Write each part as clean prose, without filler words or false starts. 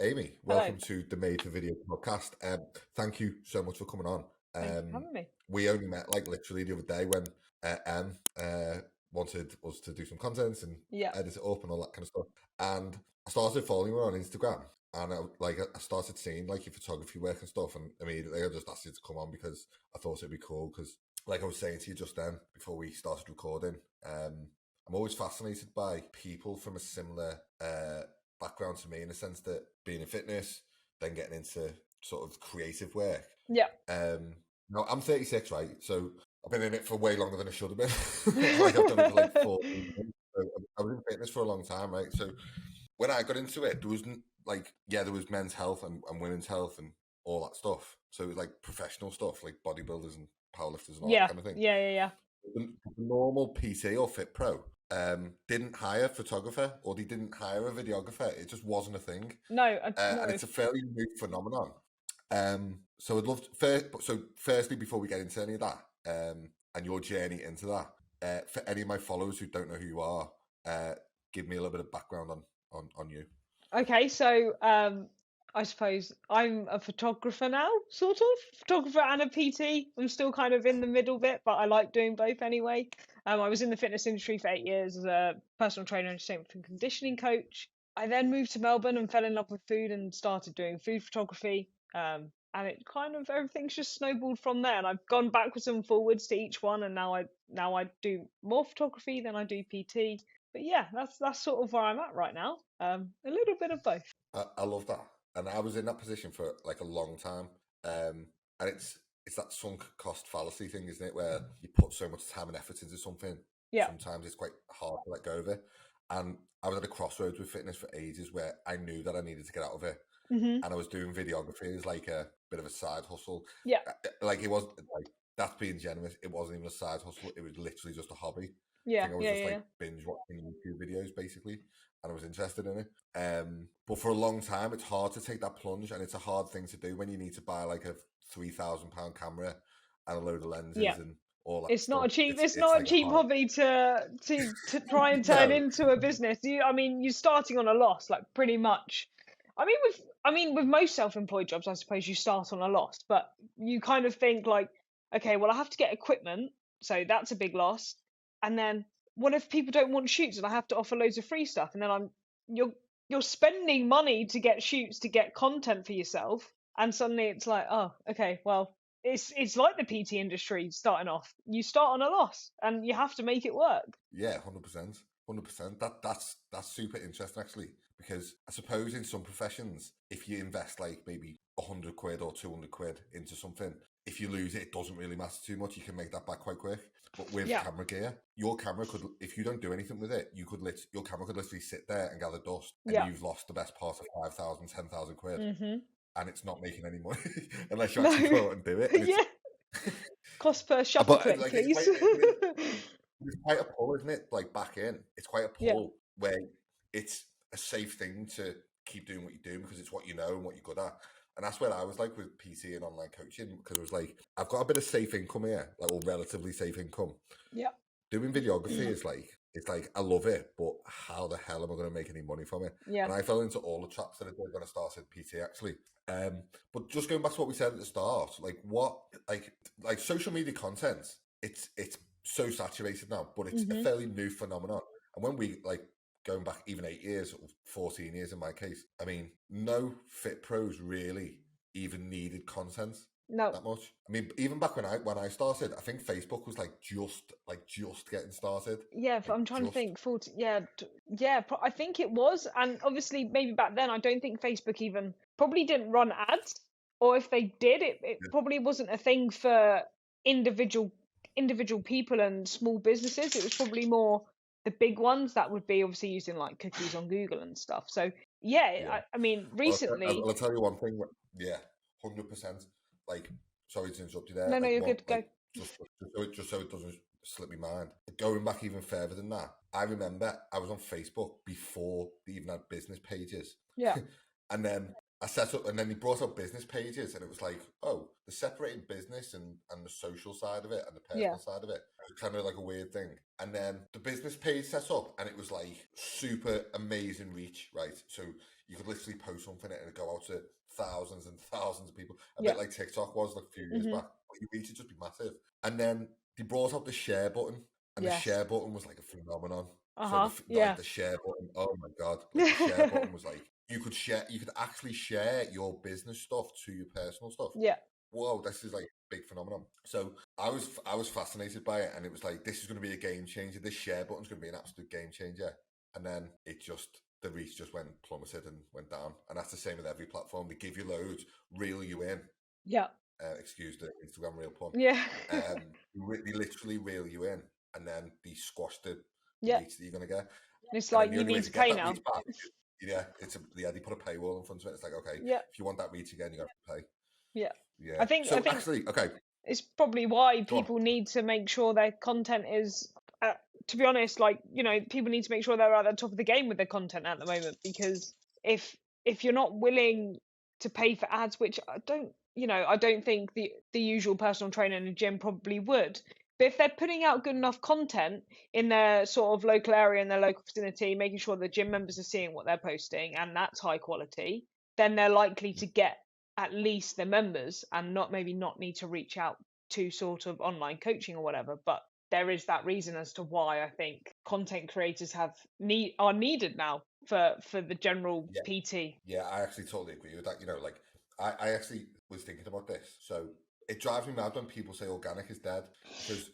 Amy, Hello. welcome to the Made for Video podcast. Thank you so much for coming on. Thank you for having me. We only met like literally the other day when Em wanted us to do some content and Yeah. edit it up and all that kind of stuff. And I started following her on Instagram, and I started seeing like your photography work and stuff. And immediately I just asked you to come on because I thought it'd be cool. Because like I was saying to you just then before we started recording, I'm always fascinated by people from a similar background to me, in the sense that being in fitness, then getting into sort of creative work. Yeah. Now I'm 36, right? So I've been in it for way longer than I should have been. Like I've done it for like 14 years. So I was in fitness for a long time, right? So when I got into it, there was there was men's health and women's health and all that stuff. So it was like professional stuff, like bodybuilders and powerlifters and all that kind of thing. Yeah. The normal PT or Fit Pro didn't hire a photographer, or they didn't hire a videographer. It just wasn't a thing. No. And it's a fairly new phenomenon. So I'd love to, firstly, before we get into any of that, and your journey into that, for any of my followers who don't know who you are, give me a little bit of background on you. Okay, so I suppose I'm a photographer now, sort of photographer and a PT. I'm still kind of in the middle bit, but I like doing both anyway. I was in the fitness industry for 8 years as a personal trainer and strength and conditioning coach. I then moved to Melbourne and fell in love with food and started doing food photography. And it kind of everything's just snowballed from there. And I've gone backwards and forwards to each one, and now I do more photography than I do PT. But yeah, that's sort of where I'm at right now. A little bit of both. I love that, and I was in that position for like a long time. And it's that sunk cost fallacy thing, isn't it? Where you put so much time and effort into something, sometimes it's quite hard to let go of it. And I was at a crossroads with fitness for ages, where I knew that I needed to get out of it. Mm-hmm. And I was doing videography as like a bit of a side hustle. Yeah. Like it was like, that's being generous. It wasn't even a side hustle. It was literally just a hobby. Yeah. I think I was just binge watching YouTube videos basically, and I was interested in it. But for a long time, it's hard to take that plunge, and it's a hard thing to do when you need to buy like a £3,000 camera and a load of lenses and all that. It's not a cheap. It's not like a cheap hobby to try and turn into a business. You're starting on a loss, like pretty much. With most self-employed jobs, I suppose you start on a loss, but you kind of think like, okay, well, I have to get equipment, so that's a big loss. And then what if people don't want shoots, and I have to offer loads of free stuff, and then you're spending money to get shoots, to get content for yourself, and suddenly it's like, oh, okay, well, it's like the PT industry starting off. You start on a loss, and you have to make it work. Yeah, 100%. That's super interesting actually, because I suppose in some professions, if you invest like maybe £100 or £200 into something, if you lose it, it doesn't really matter too much. You can make that back quite quick. But with camera gear, your camera could, if you don't do anything with it, your camera could literally sit there and gather dust, and you've lost the best part of 5,000, 10,000 quid, and it's not making any money unless you actually go out and do it. Cost per shutter click, like, please. It's quite a pull, isn't it? Like back in, it's quite a pull where it's a safe thing to keep doing what you're doing because it's what you know and what you're good at. And that's where I was like with PT and online coaching, because it was like, I've got a bit of safe income here, like, or relatively safe income. Yeah. Doing videography is like, it's like, I love it, but how the hell am I going to make any money from it? Yeah. And I fell into all the traps that I did when I started PT actually. But just going back to what we said at the start, like like social media content, it's so saturated now, but it's a fairly new phenomenon. And when we going back even 8 years or 14 years in my case, I mean, no fit pros really even needed content that much. I mean, even back when I started, I think Facebook was just getting started. Yeah, I'm trying to think. I think it was, and obviously maybe back then I don't think Facebook even probably didn't run ads, or if they did, it probably wasn't a thing for individual people and small businesses. It was probably more the big ones that would be obviously using like cookies on Google and stuff. So I mean, recently. I'll tell you one thing. 100%. Like, sorry to interrupt you there. No, you're good. Go. Just so it doesn't slip my mind. Going back even further than that, I remember I was on Facebook before they even had business pages. Yeah. And then I set up, and then he brought up business pages, and it was like, oh, the separating business and the social side of it and the personal side of it. It was kind of like a weird thing. And then the business page set up, and it was like super amazing reach, right? So you could literally post something and it'd go out to thousands and thousands of people. A Yeah. bit like TikTok was like a few years Mhm. back. But your reach would just be massive. And then they brought out the share button, and the Yes. share button was like a phenomenon. Uh-huh. So Yeah. like the share button, oh my god, like the share button was like you could actually share your business stuff to your personal stuff. Yeah. Whoa, this is like a big phenomenon. So I was fascinated by it, and it was like, this is going to be a game changer. This share button's going to be an absolute game changer. And then the reach just plummeted and went down. And that's the same with every platform. They give you loads, reel you in. Yeah. Excuse the Instagram reel pun. Yeah. They literally reel you in, and then they squash the Yeah. reach that you're going to get. And it's And like then the you only way need to get pay that now. reach back, they put a paywall in front of it. It's like, okay, Yeah. if you want that reach again, you got to pay. Yeah. Yeah. I think actually, okay. It's probably why Go on. people need to make sure their content is, to be honest, like, you know, people need to make sure they're at the top of the game with their content at the moment, because if you're not willing to pay for ads, which I don't think the usual personal trainer in a gym probably would, but if they're putting out good enough content in their sort of local area, in their local vicinity, making sure the gym members are seeing what they're posting and that's high quality, then they're likely to get at least their members and not need to reach out to sort of online coaching or whatever. But there is that reason as to why I think content creators are needed now for the general PT. Yeah, I actually totally agree with that. You know, like I actually was thinking about this. So it drives me mad when people say organic is dead. Because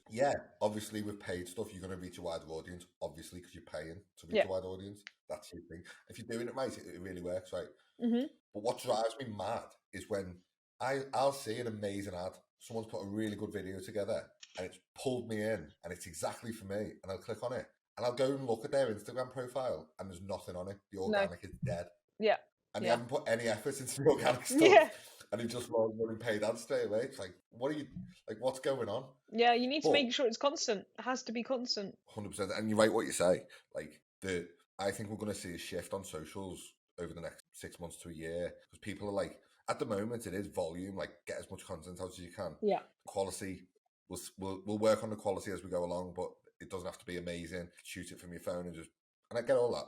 obviously with paid stuff, you're going to reach a wider audience, obviously, because you're paying to reach a wider audience. That's your thing. If you're doing it right, it really works, right? Mm-hmm. But what drives me mad is when I'll see an amazing ad. Someone's put a really good video together and it's pulled me in and it's exactly for me. And I'll click on it and I'll go and look at their Instagram profile and there's nothing on it. The organic is dead. Yeah. And they haven't put any effort into the organic stuff. Yeah. And he just running paid ads straight away. It's like, what's going on? Yeah, you need to make sure it's constant. It has to be constant. 100%. And you're right what you say. Like I think we're going to see a shift on socials over the next 6 months to a year, because people are like, at the moment it is volume, like get as much content out as you can. Yeah. Quality, we'll work on the quality as we go along, but it doesn't have to be amazing. Shoot it from your phone and I get all that.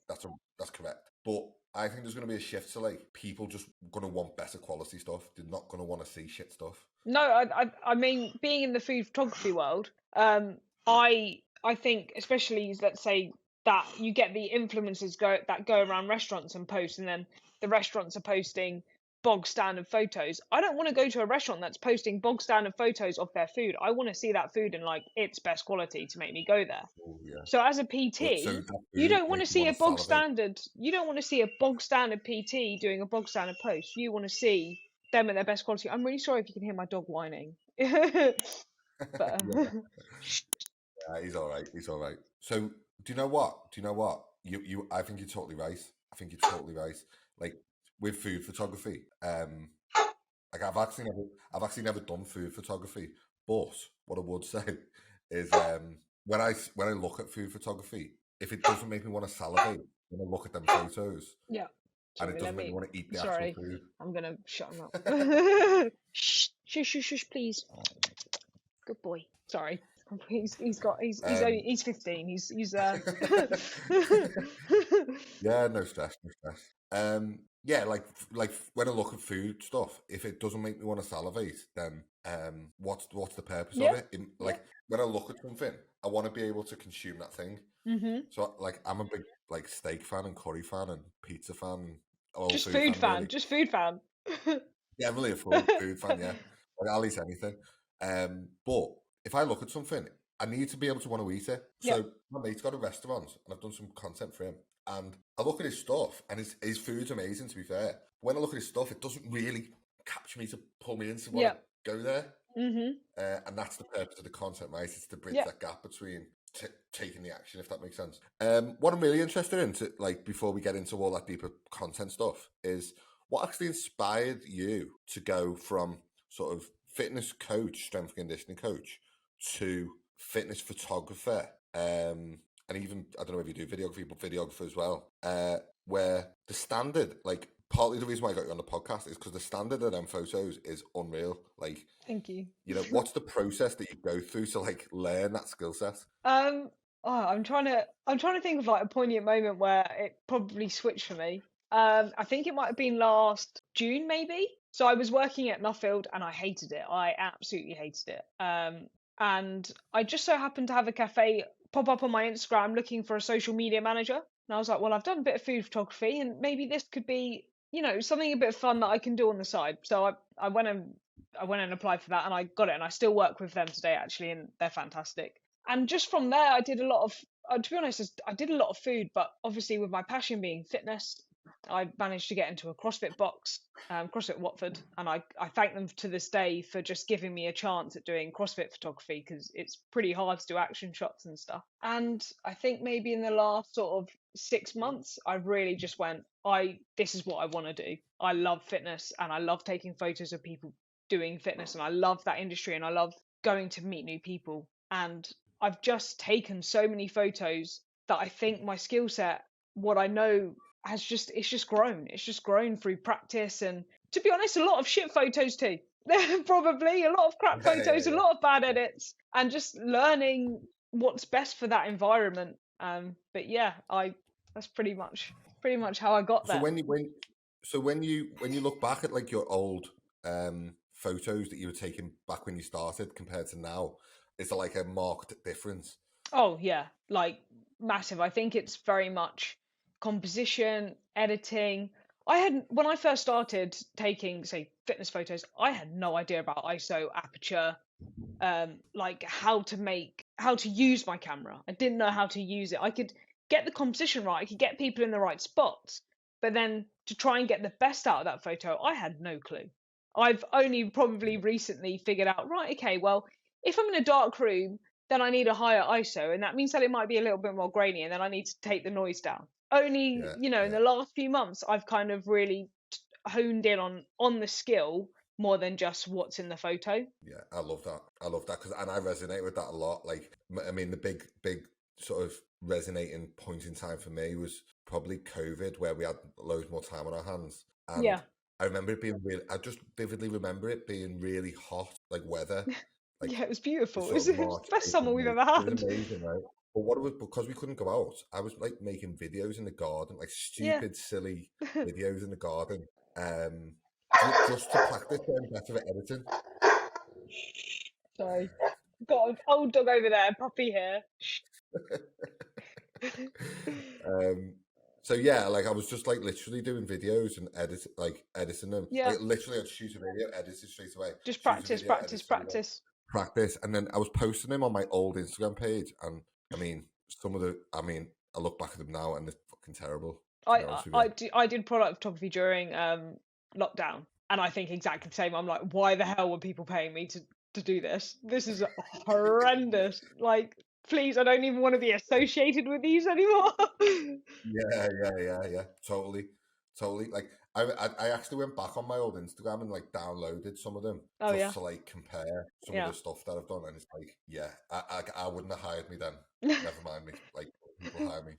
That's correct. But I think there's going to be a shift to like people just going to want better quality stuff. They're not going to want to see shit stuff. No, I mean, being in the food photography world, I think, especially, let's say that you get the influencers that go around restaurants and post, and then the restaurants are posting bog standard photos. I don't want to go to a restaurant that's posting bog standard photos of their food. I want to see that food in like its best quality to make me go there. Oh, yeah. So as a PT, you don't want to see a bog standard. You don't want to see a bog standard PT doing a bog standard post. You want to see them at their best quality. I'm really sorry if you can hear my dog whining. But, he's all right. So do you know what? You I think you're totally right. Like with food photography, like I've actually never done food photography, but what I would say is when I look at food photography, if it doesn't make me want to salivate when I look at them photos, and it doesn't make me want to eat the actual food, I'm gonna shut him up. Shush, please. Good boy. Sorry. He's 15. He's Yeah, no stress. Yeah, like when I look at food stuff, if it doesn't make me want to salivate, then what's the purpose of it? When I look at something, I want to be able to consume that thing. Mm-hmm. So like I'm a big like steak fan and curry fan and pizza fan. Just food fan. Really. Just food fan. Yeah, I'm really a food fan. Yeah, like, I'll eat anything. But if I look at something, I need to be able to want to eat it. So my mate's got a restaurant, and I've done some content for him. And I look at his stuff, and his food's amazing, to be fair. But when I look at his stuff, it doesn't really capture me to pull me into want to go there. Mm-hmm. And that's the purpose of the content, right? It's to bridge that gap between taking the action, if that makes sense. What I'm really interested in, before we get into all that deeper content stuff, is what actually inspired you to go from sort of fitness coach, strength and conditioning coach, to fitness photographer, and even, I don't know if you do videography, but videographer as well, where the standard, like, partly the reason why I got you on the podcast is because the standard of them photos is unreal. Like, thank you. You know, what's the process that you go through to like learn that skill set? I'm trying to think of like a poignant moment where it probably switched for me. I think it might have been last June, maybe. So I was working at Nuffield and I hated it. I absolutely hated it. And I just so happened to have a cafe pop up on my Instagram looking for a social media manager. And I was like, well, I've done a bit of food photography and maybe this could be, something a bit fun that I can do on the side. So I went and applied for that and I got it and I still work with them today actually and they're fantastic. And just from there, I did a lot of, to be honest, I did a lot of food, but obviously with my passion being fitness, I managed to get into a CrossFit box, CrossFit Watford, and I thank them to this day for just giving me a chance at doing CrossFit photography because it's pretty hard to do action shots and stuff. And I think maybe in the last sort of 6 months, I really just went, this is what I want to do. I love fitness and I love taking photos of people doing fitness and I love that industry and I love going to meet new people. And I've just taken so many photos that I think my skill set, what I know, it's just grown. It's just grown through practice and, to be honest, a lot of shit photos too. Probably a lot of crap Yeah, yeah, photos, a yeah. lot of bad edits, and just learning what's best for that environment. But yeah, I that's pretty much how I got So there. when you look back at like your old photos that you were taking back when you started compared to now, is there like a marked difference? Oh yeah, like massive. I think it's very much composition, editing. When I first started taking, say, fitness photos, I had no idea about ISO, aperture, like how to use my camera. I didn't know how to use it. I could get the composition right, I could get people in the right spots, but then to try and get the best out of that photo, I had no clue. I've only probably recently figured out, right, okay, well, if I'm in a dark room, then I need a higher ISO, and that means that it might be a little bit more grainy, and then I need to take the noise down. Only, Yeah, in yeah, the last few months, I've kind of really honed in on the skill more than just what's in the photo. yeah. I love that. I love that and I resonate with that a lot. Like, I mean, the big sort of resonating point in time for me was probably COVID, where we had loads more time on our hands, and Yeah. I remember it being really. I just vividly remember it being really hot, like weather, like Yeah, it was the beautiful. sort of It was March, the best April, summer we've May. ever It was had. amazing, right? But what it was, because we couldn't go out, I was like making videos in the garden, like Yeah. stupid, silly videos in the garden, um, just to practice getting better at editing. Sorry. Got an old dog over there, puppy here. um, so yeah, like I was just like literally doing videos and editing them. Yeah. Like literally, I'd shoot a video, edit it straight away. Just Shoot a practice, video, edit it practice, straight away. practice. Practice, and then I was posting them on my old Instagram page, and I mean, I look back at them now and they're fucking terrible. To be I, honest with you. I did product photography during lockdown, and I think exactly the same. I'm like, why the hell were people paying me to do this? This is horrendous. Like, please, I don't even want to be associated with these anymore. Yeah. Totally. Like I actually went back on my old Instagram and like downloaded some of them Oh just yeah, to like compare some of yeah. the stuff that I've done, and it's like, yeah, I wouldn't have hired me then. Never mind me. Like people hire me.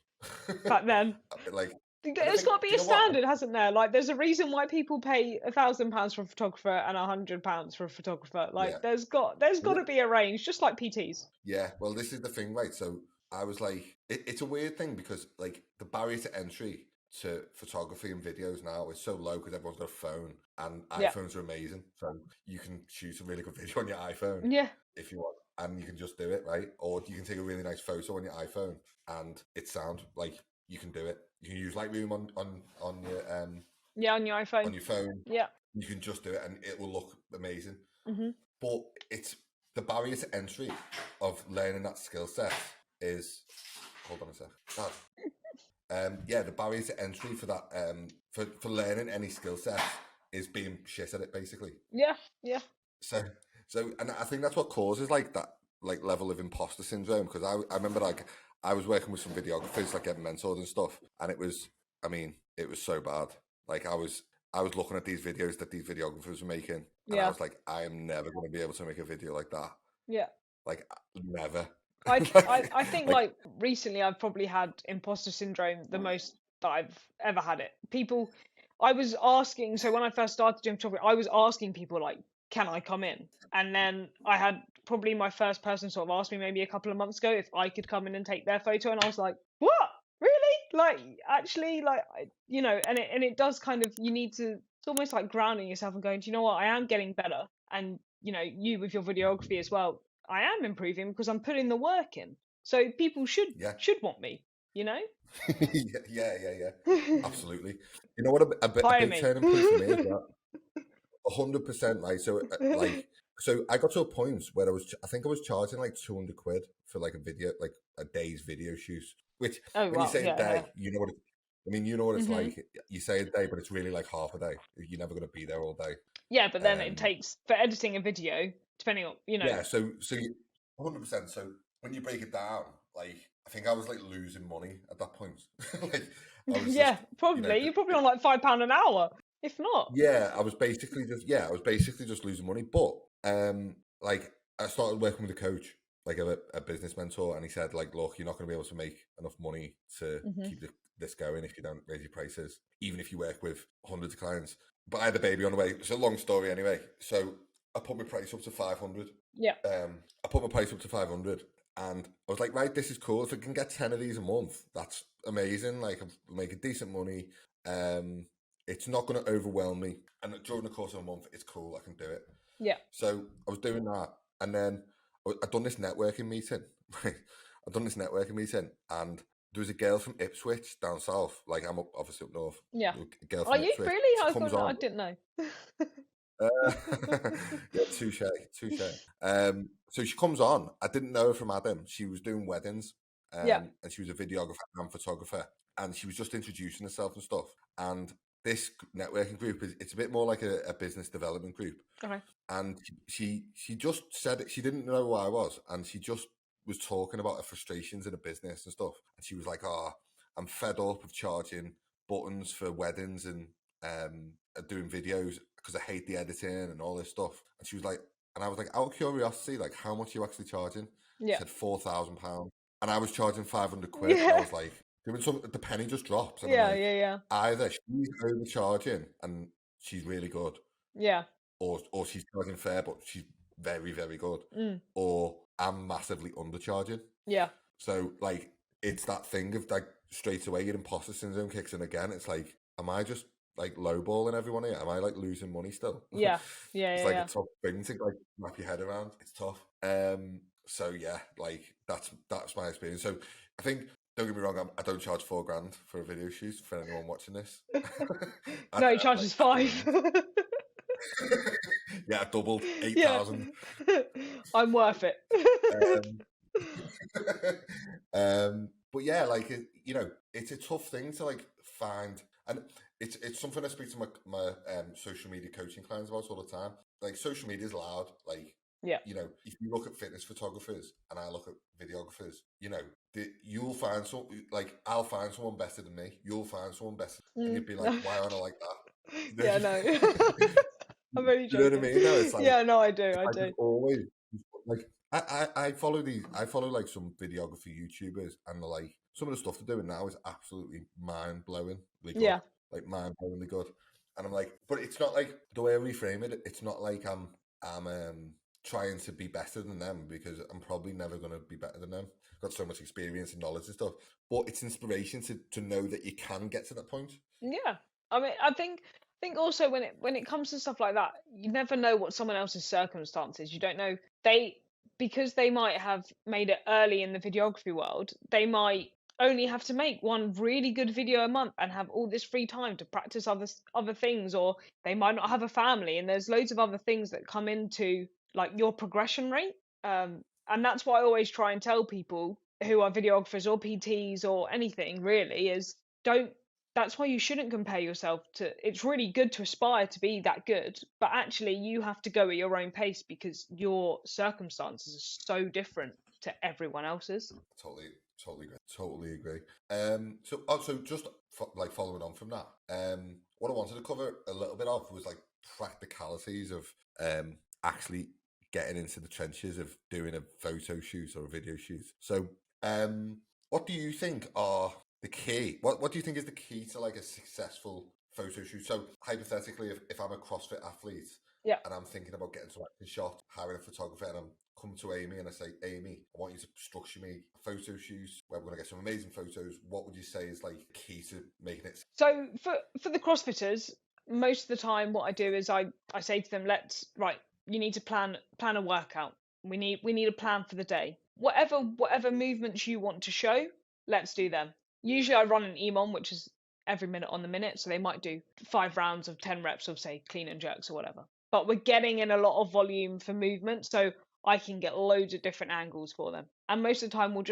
Back then. Like, and I There's think, got to do be you a know what? standard, hasn't there? Like, there's a reason why people pay £1,000 for a photographer and £100 for a photographer. Yeah. Like, there's got to be a range, just like PTs. Yeah, well, this is the thing, right? So I was like, it's a weird thing because like the barrier to entry to photography and videos now is so low because everyone's got a phone and Yeah, iPhones are amazing. So you can shoot a really good video on your iPhone yeah, if you want, and you can just do it, right? Or you can take a really nice photo on your iPhone and it sound like you can do it. You can use Lightroom yeah. On your on iPhone. your phone. Yeah. You can just do it and it will look amazing. Hmm. But it's the barrier to entry of learning that skill set is. Hold on a sec. Yeah, the barrier to entry for that for learning any skill set is being shit at it, basically. Yeah, yeah, So and I think that's what causes like that like level of imposter syndrome, because I remember like I was working with some videographers like getting mentored and stuff, and it was so bad. Like I was looking at these videos that these videographers were making, and I yeah, was like, I am never going to be able to make a video like that. yeah. Like never. I think like like recently I've probably had imposter syndrome the most that I've ever had it. People, I was asking, so when I first started doing photography, I was asking people like, can I come in? And then I had probably my first person sort of asked me maybe a couple of months ago if I could come in and take their photo, and I was like, what? Really? Like, actually, like, and it does kind of, you need to, it's almost like grounding yourself and going, do you know what? I am getting better. And, you with your videography as well, I am improving because I'm putting the work in. So people should Yeah. want me, yeah, absolutely. You know what? A Hire big me. turning point for me is that 100%. Like, so I got to a point where I think I was charging like 200 quid for like a video, like a day's video shoot. Which, Oh, when you wow. say a Yeah, day, yeah. you know what? You know what it's hmm like. You say a day, but it's really like half a day. You're never going to be there all day. Yeah, but then it Um, takes, for editing a video, depending on, yeah. So 100%. So when you break it down, like, I think I was like losing money at that point. Like, I was yeah, just, probably. You're probably on like £5 an hour, if not. yeah, I was basically just losing money. But like, I started working with a coach, like a business mentor, and he said, like, look, you're not going to be able to make enough money to hmm keep this going if you don't raise your prices, even if you work with hundreds of clients. But I had a baby on the way. It's a long story anyway. So I put my price up to 500. Yeah. I put my price up to 500, and I was like, right, this is cool. If I can get 10 of these a month, that's amazing. Like, I'm making decent money. It's not going to overwhelm me, and during the course of a month, it's cool. I can do it. Yeah. So I was doing that, and then I'd done this networking meeting. And there was a girl from Ipswich down south. Like, I'm obviously up north. Yeah. A girl Are from you Ipswich. really? She comes I on. didn't know. Yeah, touche. So she comes on. I didn't know her from Adam. She was doing weddings, Yeah. and she was a videographer and photographer, and she was just introducing herself and stuff. And this networking group it's a bit more like a business development group. Okay. And she just said it. She didn't know who I was, and she just was talking about her frustrations in a business and stuff. And she was like, "Oh, I'm fed up of charging buttons for weddings and doing videos because I hate the editing and all this stuff." And she was like, and I was like, out of curiosity, like, how much are you actually charging? She Yeah. said £4,000, and I was charging 500 quid. And I Yeah. was like, doing something. The penny just drops, and I'm Yeah. like, Yeah. Yeah. either she's overcharging and she's really good, Yeah. or she's charging fair but she's very, very good, Mm. or I'm massively undercharging. Yeah. So, like, it's that thing of, like, straight away your imposter syndrome kicks in again. It's like, am I just like lowballing everyone here? Am I like losing money still? Yeah. Yeah. It's Yeah. like Yeah. a tough thing to like wrap your head around. It's tough. So yeah, like, that's my experience. So I think, don't get me wrong, I don't charge £4,000 for a video shoot for anyone watching this. No, he charges like, 5. yeah, I doubled Yeah. 8,000. I'm worth it. But yeah, like, it's a tough thing to like find, and it's something I speak to my social media coaching clients about all the time. Like, social media is loud. Like, Yeah. if you look at fitness photographers and I look at videographers, you'll find like, I'll find someone better than me. You'll find someone better, and you'd be like, why aren't I like that? Yeah, no. I'm only You know joking. what I mean? No, it's like, Yeah, no, I do. I I just do. always like, I follow like some videography YouTubers, and they're like, some of the stuff they're doing now is absolutely mind blowing. Yeah. Like, mind blowingly good. And I'm like, but it's not like, the way I reframe it, it's not like I'm trying to be better than them, because I'm probably never going to be better than them. I've got so much experience and knowledge and stuff, but it's inspiration to know that you can get to that point. Yeah. I mean, I think also when it comes to stuff like that, you never know what someone else's circumstances. You don't know, because they might have made it early in the videography world, they might only have to make one really good video a month and have all this free time to practice other things, or they might not have a family, and there's loads of other things that come into like your progression rate. And that's what I always try and tell people who are videographers or PTs or anything really is, that's why you shouldn't compare yourself to, it's really good to aspire to be that good, but actually you have to go at your own pace because your circumstances are so different to everyone else's. Totally agree. So just like, following on from that, what I wanted to cover a little bit of was like practicalities of actually getting into the trenches of doing a photo shoot or a video shoot. So what do you think are the key? What do you think is the key to like a successful photo shoot. So hypothetically, if I'm a CrossFit athlete Yeah. and I'm thinking about getting some acting shot, hiring a photographer, and I'm coming to Amy and I say, Amy, I want you to structure me a photo shoot where we're going to get some amazing photos. What would you say is like key to making it? So for the CrossFitters, most of the time what I do is I say to them, you need to plan a workout. We need a plan for the day. Whatever movements you want to show, let's do them. Usually I run an EMOM, which is every minute on the minute, so they might do 5 rounds of 10 reps of, say, clean and jerks or whatever. But we're getting in a lot of volume for movement, so I can get loads of different angles for them. And most of the time they'll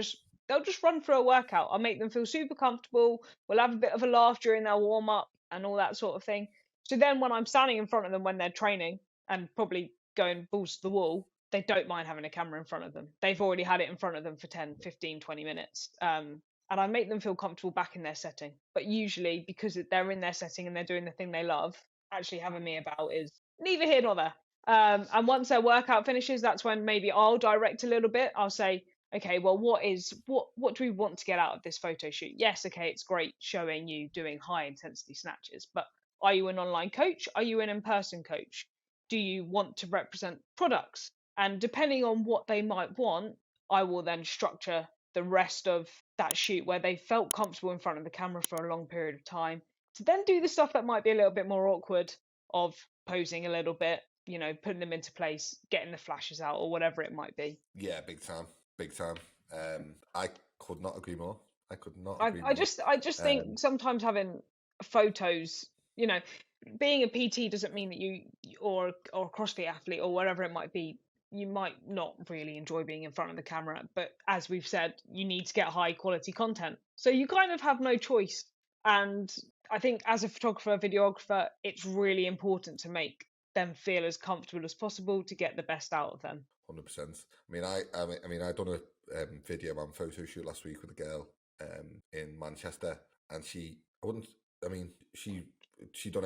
just run through a workout. I'll make them feel super comfortable. We'll have a bit of a laugh during their warm up and all that sort of thing. So then when I'm standing in front of them when they're training and probably going balls to the wall, they don't mind having a camera in front of them. They've already had it in front of them for 10, 15, 20 minutes. And I make them feel comfortable back in their setting. But usually, because they're in their setting and they're doing the thing they love, actually having me about is neither here nor there. And once their workout finishes, that's when maybe I'll direct a little bit. I'll say, okay, well, what do we want to get out of this photo shoot? Yes, okay, it's great showing you doing high intensity snatches, but are you an online coach? Are you an in-person coach? Do you want to represent products? And depending on what they might want, I will then structure the rest of that shoot where they felt comfortable in front of the camera for a long period of time to then do the stuff that might be a little bit more awkward, of posing a little bit, putting them into place, getting the flashes out or whatever it might be. Yeah, big time. I could not agree more. I could not agree more. I just think sometimes having photos, being a PT doesn't mean that you or a CrossFit athlete or whatever it might be, you might not really enjoy being in front of the camera. But as we've said, you need to get high quality content. So you kind of have no choice. And I think as a photographer, videographer, it's really important to make them feel as comfortable as possible to get the best out of them. 100%. I mean, I done a video and photo shoot last week with a girl in Manchester, and she done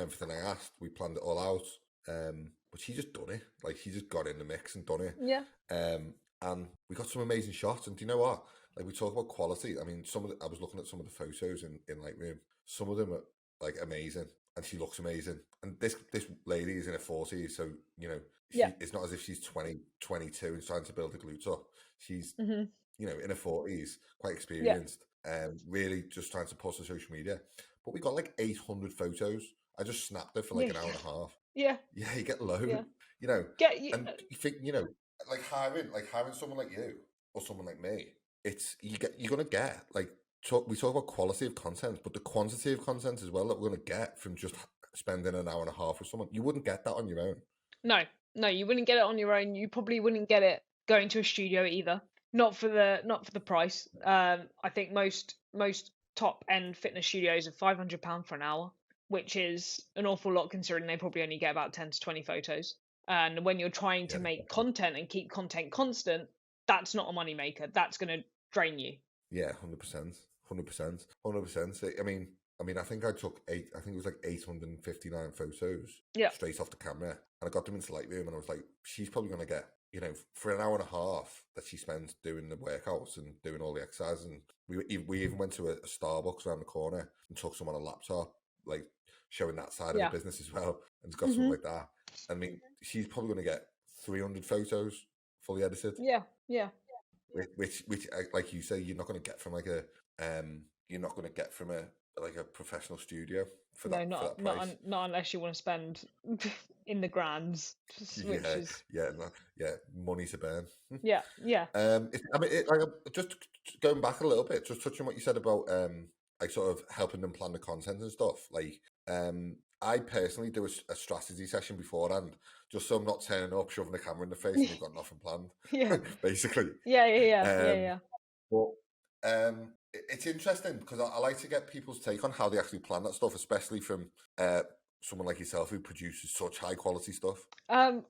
everything I asked. We planned it all out, but she just done it. Like, she just got in the mix and done it. Yeah. And we got some amazing shots. And do you know what? Like, we talk about quality. I mean, I was looking at some of the photos in Lightroom. Some of them are like amazing, and she looks amazing. And this lady is in her 40s, so it's not as if she's 20, 22 and trying to build the glutes up. She's in her 40s, quite experienced, really just trying to post on social media. But we got like 800 photos. I just snapped it for like an hour and a half. Yeah, you get loads. And you think like hiring someone like you or someone like me, you're gonna get like. We talk about quality of content, but the quantity of content as well that we're going to get from just spending an hour and a half with someone. You wouldn't get that on your own. No, you wouldn't get it on your own. You probably wouldn't get it going to a studio either. Not for the price. I think most top end fitness studios are £500 for an hour, which is an awful lot considering they probably only get about 10 to 20 photos. And when you're trying to make content and keep content constant, that's not a moneymaker. That's going to drain you. Yeah, 100%. I mean, I think I took it was like 859 photos straight off the camera, and I got them into Lightroom, and I was like, she's probably going to get, for an hour and a half that she spends doing the workouts and doing all the exercises. And we even went to a Starbucks around the corner and took some on a laptop, like showing that side of the business as well, and got something like that. I mean, she's probably going to get 300 photos fully edited. Yeah. Which, like you say, you're not going to get from like a professional studio for that. No, not unless you want to spend in the grands. Money to burn. Yeah. Just going back a little bit, just touching on what you said about like sort of helping them plan the content and stuff. Like, I personally do a strategy session beforehand, just so I'm not turning up, shoving the camera in the face, and we've got nothing planned. Yeah, basically. Yeah. But it's interesting because I like to get people's take on how they actually plan that stuff, especially from someone like yourself who produces such high quality stuff. I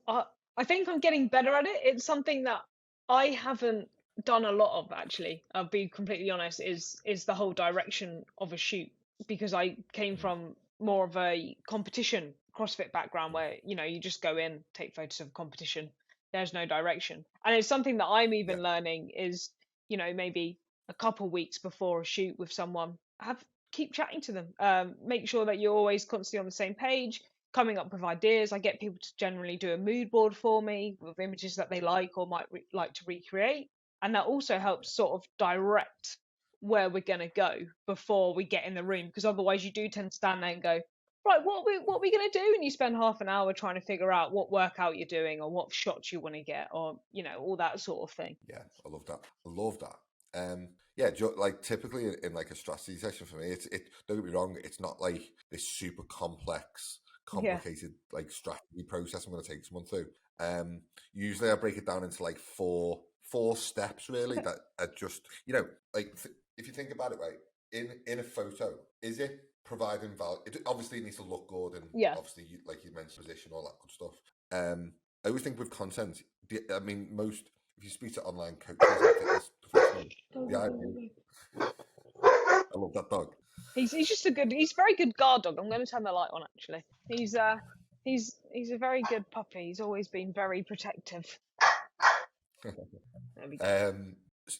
think I'm getting better at it. It's something that I haven't done a lot of, actually. I'll be completely honest. Is the whole direction of a shoot, because I came from more of a competition CrossFit background where you just go in, take photos of competition. There's no direction, and it's something that I'm even learning is maybe a couple weeks before a shoot with someone, keep chatting to them. Make sure that you're always constantly on the same page, coming up with ideas. I get people to generally do a mood board for me with images that they like or might like to recreate, and that also helps sort of direct where we're going to go before we get in the room, because otherwise you do tend to stand there and go, right, what are we going to do? And you spend half an hour trying to figure out what workout you're doing or what shots you want to get, or all that sort of thing. Yeah, I love that. I love that. Yeah, like typically in like a strategy session for me, don't get me wrong, it's not like this super complex, complicated like strategy process I'm going to take someone through. Usually I break it down into like four steps really that are just, like if you think about it, right, in a photo, is it providing value? Obviously it needs to look good, and obviously like you mentioned, position, all that good stuff. I always think with content, I mean, if you speak to online coaches and fitness professionals, I love that dog. He's very good guard dog. I'm going to turn the light on actually. He's a very good puppy. He's always been very protective.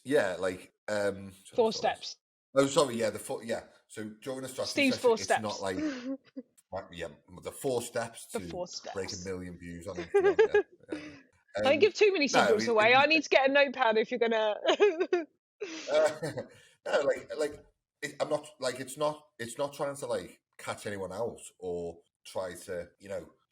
Yeah, like 4 steps. Oh, sorry, yeah, So during a strategy Steve's session, 4 it's steps. not like the 4 steps to break 1 million views on it. Don't give too many secrets away. I need to get a notepad if you're gonna. No, I'm not like it's not trying to like catch anyone else or try to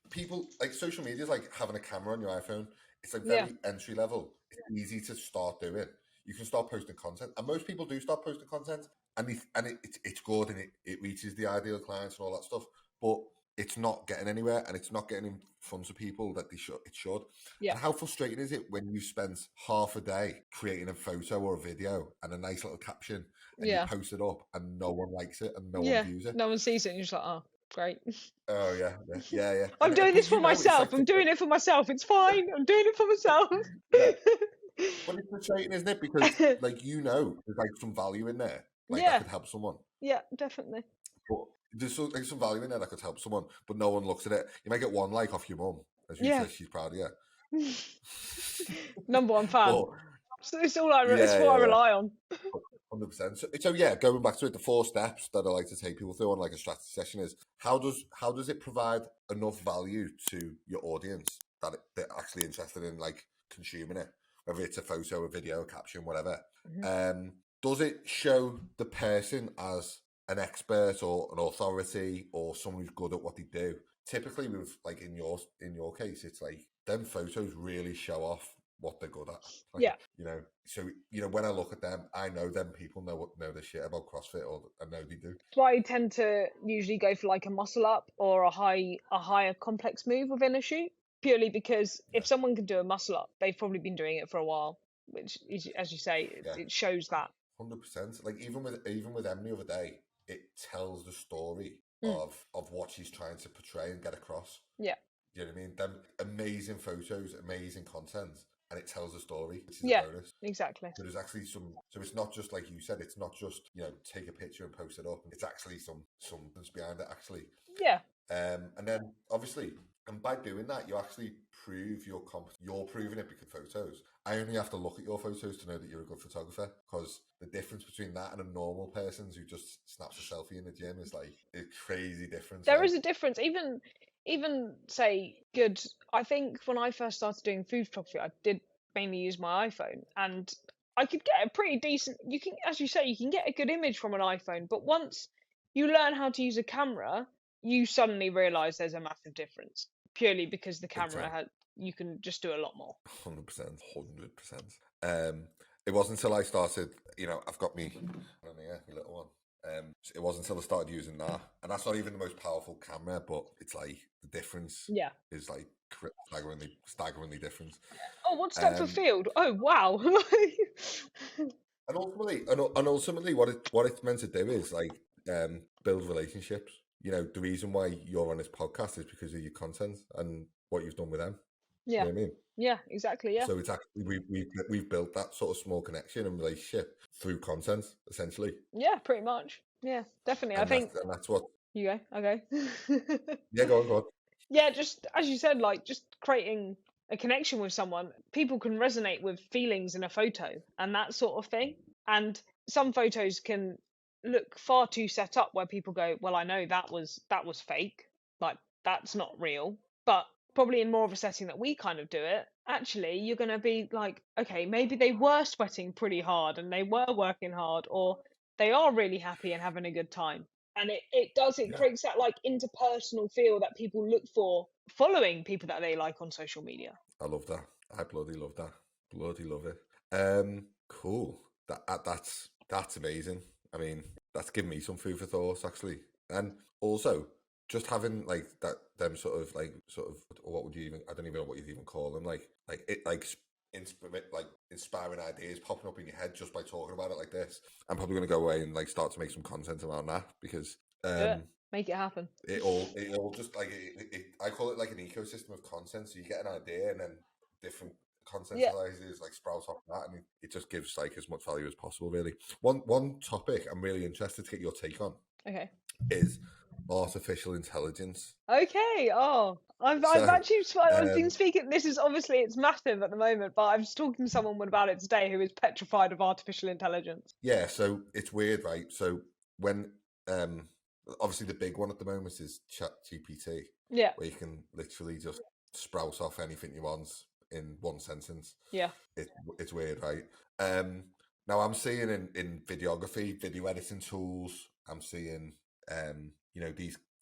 people like social media is like having a camera on your iPhone. It's like very entry level. It's easy to start doing. You can start posting content, and most people do start posting content, and it's good, and it reaches the ideal clients and all that stuff. But it's not getting anywhere, and it's not getting in front of people that it should. Yeah. And how frustrating is it when you spent half a day creating a photo or a video and a nice little caption, and you post it up, and no one likes it, and no one views it. No one sees it, and you're just like, oh, great. Oh yeah. I'm doing this for myself. I'm doing it for myself. It's fine. I'm doing it for myself. But it's frustrating, isn't it? Because there's like some value in there. Like that could help someone. Yeah, definitely. But there's some value in there that could help someone, but no one looks at it. You might get one like off your mum, as you say she's proud of you. Number 1 fan. So it's all it's what I rely on. 100%. So yeah, going back to it, the 4 steps that I like to take people through on like a strategy session is how does it provide enough value to your audience that they're actually interested in like consuming it, whether it's a photo, a video, a caption, whatever. Mm-hmm. Does it show the person as an expert or an authority or someone who's good at what they do? Typically, with like in your case, it's like them photos really show off what they're good at. Like, So when I look at them, I know them people know the shit about CrossFit, or I know they do. That's why I tend to usually go for like a muscle up or a higher complex move within a shoot, purely because if someone can do a muscle up, they've probably been doing it for a while, which is, as you say, it shows that. 100%. Like even with Em the other day, it tells the story of what she's trying to portray and get across. Yeah. You know what I mean? Them amazing photos, amazing content, and it tells a story, which is a bonus. Exactly. So there's actually so it's not just like you said, it's not just, take a picture and post it up. It's actually something's behind it actually. Yeah. And then obviously, and by doing that, you actually prove your you're proving it because photos. I only have to look at your photos to know that you're a good photographer, because the difference between that and a normal person who just snaps a selfie in the gym is like a crazy difference. There is a difference. Even say good. I think when I first started doing food photography, I did mainly use my iPhone, and I could get a pretty decent. You can, as you say, you can get a good image from an iPhone, but once you learn how to use a camera, you suddenly realise there's a massive difference, purely because the camera you can just do a lot more. 100%. It wasn't until I started, I've got me little one. It wasn't until I started using that, and that's not even the most powerful camera, but it's like the difference is like staggeringly different. Oh, what's Dr. Field? Oh, wow. And ultimately, what it's meant to do is like build relationships. The reason why you're on this podcast is because of your content and what you've done with them. Yeah. You know what I mean? Yeah, exactly. Yeah. So it's actually we've built that sort of small connection and relationship through content, essentially. Yeah, pretty much. Yeah, definitely. And that's what you go. Okay. Yeah, go on. Yeah, just as you said, like just creating a connection with someone. People can resonate with feelings in a photo and that sort of thing. And some photos can look far too set up where people go, well, I know that was fake, like that's not real. But probably in more of a setting that we kind of do it, actually you're going to be like, okay, maybe they were sweating pretty hard and they were working hard, or they are really happy and having a good time. And it Yeah, creates that like interpersonal feel that people look for following people that they like on social media. I love that. I bloody love that. Bloody love it. Cool. That's amazing. I mean, that's given me some food for thought actually. And also, just having like that, them sort of, or what would you even? I don't even know what you'd even call them. Like it, inspiring ideas popping up in your head just by talking about it like this. I'm probably going to go away and like start to make some content around that because Do it, make it happen. it all just like I call it like an ecosystem of content. So you get an idea and then different content Yeah. ideas like sprout off that, and it just gives like as much value as possible. Really, one topic I'm really interested to get your take on Okay. is artificial intelligence. Okay. Oh, I've So, actually I've been um, speaking. This is obviously it's massive at the moment, but I was talking to someone about it today who is petrified of artificial intelligence. yeah, so it's weird, right? So when obviously the big one at the moment is Chat GPT, Yeah. where you can literally just sprout off anything you want in one sentence. Yeah. It's weird, right? Now I'm seeing in videography, video editing tools, I'm seeing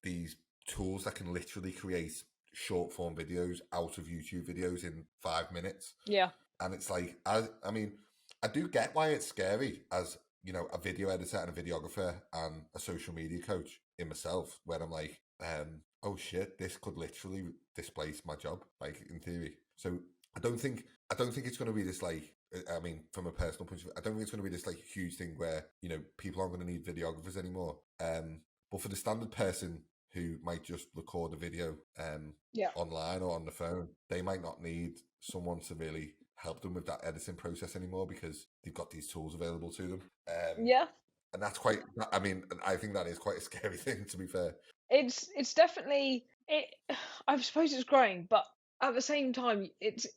these tools that can literally create short form videos out of YouTube videos in 5 minutes. Yeah. And it's like, I mean, I do get why it's scary as, a video editor and a videographer and a social media coach in myself, where I'm like, oh shit, this could literally displace my job, like in theory. So I don't think it's going to be this like, I mean, from a personal point of view, I don't think it's going to be this like huge thing where, people aren't going to need videographers anymore. But for the standard person who might just record a video Yeah. online or on the phone, they might not need someone to really help them with that editing process anymore because they've got these tools available to them. Yeah. And that's quite, I mean, I think that is quite a scary thing, to be fair. It's definitely it. I suppose it's growing, but at the same time, it's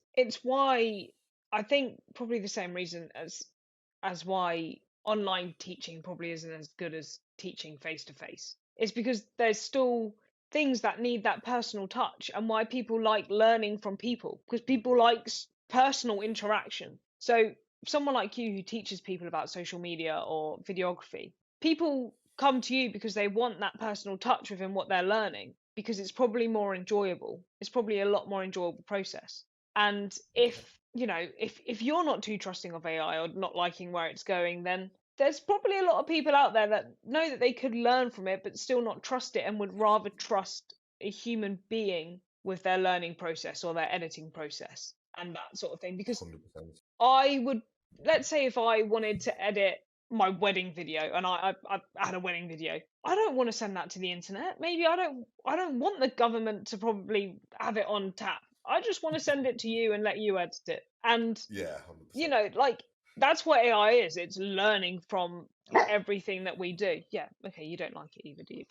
why I think probably the same reason as why online teaching probably isn't as good as teaching face to face. It's because there's still things that need that personal touch, and why people like learning from people, because people like personal interaction. So someone like you who teaches people about social media or videography, people come to you because they want that personal touch within what they're learning, because it's probably more enjoyable. It's probably a lot more enjoyable process. And if you're not too trusting of AI or not liking where it's going, then there's probably a lot of people out there that know that they could learn from it but still not trust it, and would rather trust a human being with their learning process or their editing process and that sort of thing. Because 100%. I would, let's say if I wanted to edit my wedding video and I had a wedding video, I don't want to send that to the internet. Maybe I don't want the government to probably have it on tap. I just want to send it to you and let you edit it. And Yeah, 100%. like that's what AI is. It's learning from everything that we do. Yeah, okay, you don't like it either, do you?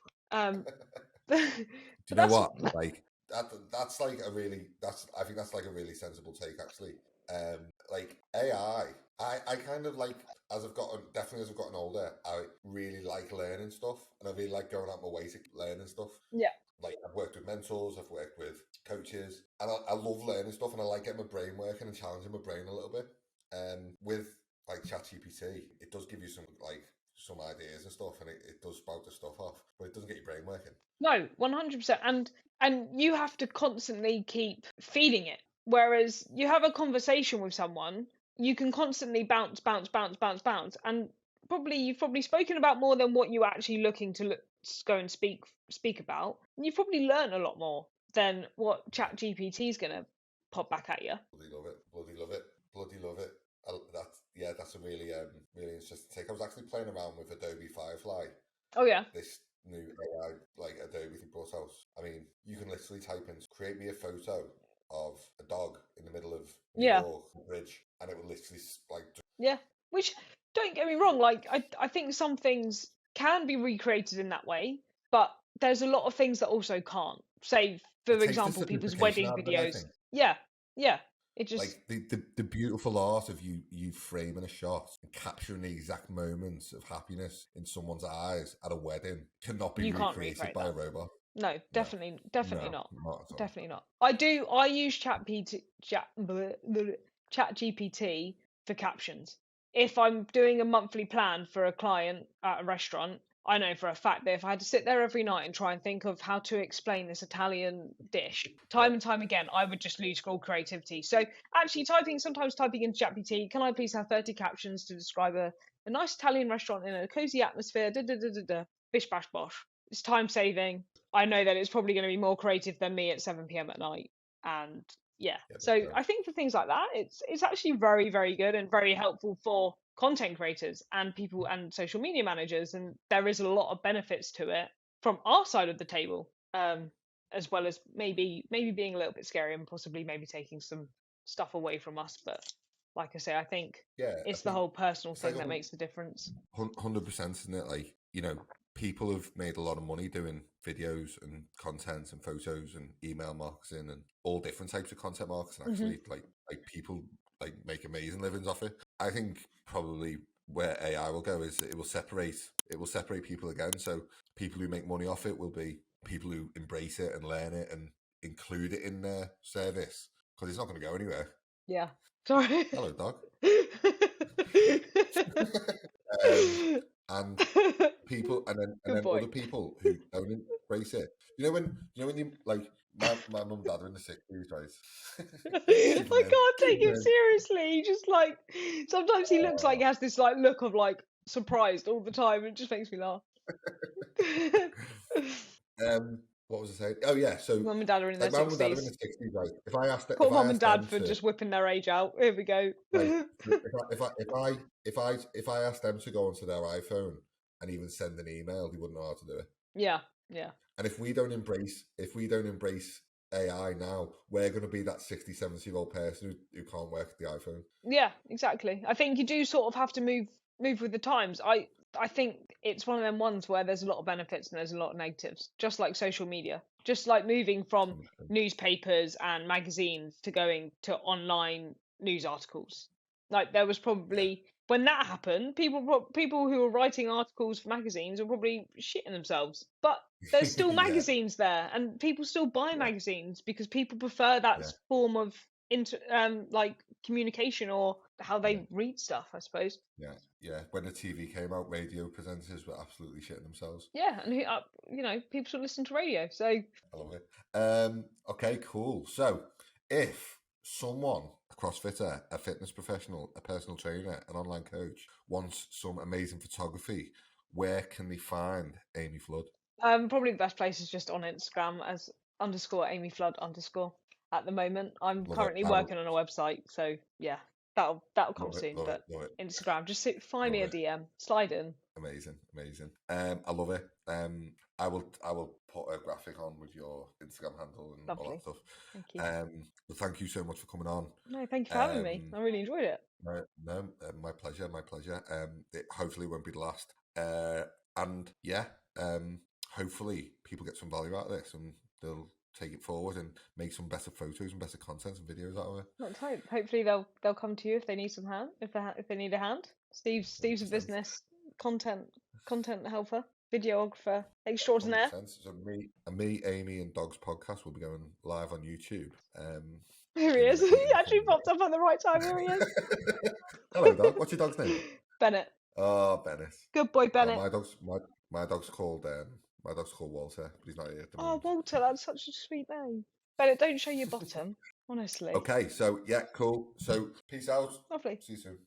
Do you know what? Like that's like a really I think that's like a really sensible take actually. Like AI, I kind of like as I've gotten older, I really like learning stuff, and I really like going out my way to learning stuff. Yeah. Like I've worked with mentors, I've worked with coaches, and I love learning stuff, and I like getting my brain working and challenging my brain a little bit. With like ChatGPT, it does give you some ideas and stuff, and it does spout the stuff off, but it doesn't get your brain working. No, 100%. And you have to constantly keep feeding it. Whereas you have a conversation with someone, you can constantly bounce, and you've probably spoken about more than what you're actually looking to go and speak about. And you've probably learned a lot more than what ChatGPT is going to pop back at you. Bloody love it. Bloody love it. Bloody love it. That's a really really interesting take. I was actually playing around with Adobe Firefly. Oh yeah. This new AI like Adobe thing brought out. I mean, you can literally type in create me a photo of a dog in the middle of New York Bridge, and it will literally like yeah. Which, don't get me wrong, like I think some things can be recreated in that way, but there's a lot of things that also can't. Say, for example, people's wedding videos. Yeah, yeah. It just Like the beautiful art of you framing a shot and capturing the exact moments of happiness in someone's eyes at a wedding cannot be you can't recreated recreate by a that. robot. No, No, definitely no, not. not at all. Definitely not. I use Chat GPT for captions. If I'm doing a monthly plan for a client at a restaurant, I know for a fact that if I had to sit there every night and try and think of how to explain this Italian dish Yeah, time and time again, I would just lose all creativity. So actually sometimes typing into ChatGPT, can I please have 30 captions to describe a nice Italian restaurant in a cozy atmosphere, da da da da da, bish bash bosh. It's time saving. I know that it's probably going to be more creative than me at 7 p.m. at night. And yeah, yeah, so I think for things like that, it's actually very, very good and very helpful for content creators and people and social media managers. And there is a lot of benefits to it from our side of the table, as well as maybe being a little bit scary and possibly maybe taking some stuff away from us. But like I say, I think yeah. I it's the think whole personal it's like thing that makes the difference. 100%, isn't it? Like, people have made a lot of money doing videos and content and photos and email marketing and all different types of content marketing. Hmm. Actually, like people like make amazing livings off it. I think probably where AI will go is it will separate people again. So people who make money off it will be people who embrace it and learn it and include it in their service because it's not going to go anywhere. Yeah. Sorry. Hello, dog. um, and people, and Good then boy. other people who don't embrace it. When you like my mum and dad are in the 60s, right? I Superman, can't take him Superman. seriously. He just like sometimes he looks like Oh. he has this like look of like surprised all the time. It just makes me laugh. What was I saying? Oh yeah, so Mum and dad are in their like my mum and dad are in the 60s. 60s, right? Poor If I mum and asked dad them for to just whipping their age out. Here we go. like if I asked them to go onto their iPhone and even send an email, they wouldn't know how to do it. Yeah, yeah. And if we don't embrace AI now, we're going to be that 60, 70-year-old person who can't work the iPhone. Yeah, exactly. I think you do sort of have to move with the times. I think it's one of them ones where there's a lot of benefits and there's a lot of negatives, just like social media. Just like moving from newspapers and magazines to going to online news articles. Like there was Yeah, probably when that happened, people who were writing articles for magazines were probably shitting themselves. But there's still yeah, magazines there, and people still buy yeah, magazines because people prefer that yeah, form of like communication or how yeah, they read stuff, I suppose. yeah, yeah. When the TV came out, radio presenters were absolutely shitting themselves. Yeah, and people still listen to radio, so I love it. Okay, cool. So, if someone, a CrossFitter, a fitness professional, a personal trainer, an online coach, wants some amazing photography, where can they find Amy Flood? probably the best place is just on Instagram as underscore Amy Flood underscore. At the moment, I'm Love it. currently I will working on a website, so yeah, that'll come love it. soon. Love it. But Love it. Instagram, just find Love me a it. DM, slide in. Amazing, amazing. I love it. I will put a graphic on with your Instagram handle and all that Lovely, stuff. thank you. But thank you so much for coming on. No, thank you for having me. I really enjoyed it. No, my pleasure, my pleasure. It hopefully won't be the last. And yeah, hopefully people get some value out of this and they'll take it forward and make some better photos and better content and videos out of it. Let's hope. Hopefully they'll come to you if they need some hand. If they need a hand, Steve's a 100%. business content helper, videographer extraordinaire. 100%. So me, Amy, and Dog's podcast will be going live on YouTube. Here he is. He actually popped up at the right time. Here he is. Hello, dog. What's your dog's name? Bennett. Oh, Bennett. Good boy, Bennett. My dog's called Walter, but he's not here at the Oh, moment. Walter, that's such a sweet name. Bennett, don't show your bottom. Honestly. Okay, so yeah, cool. So peace out. Lovely. See you soon.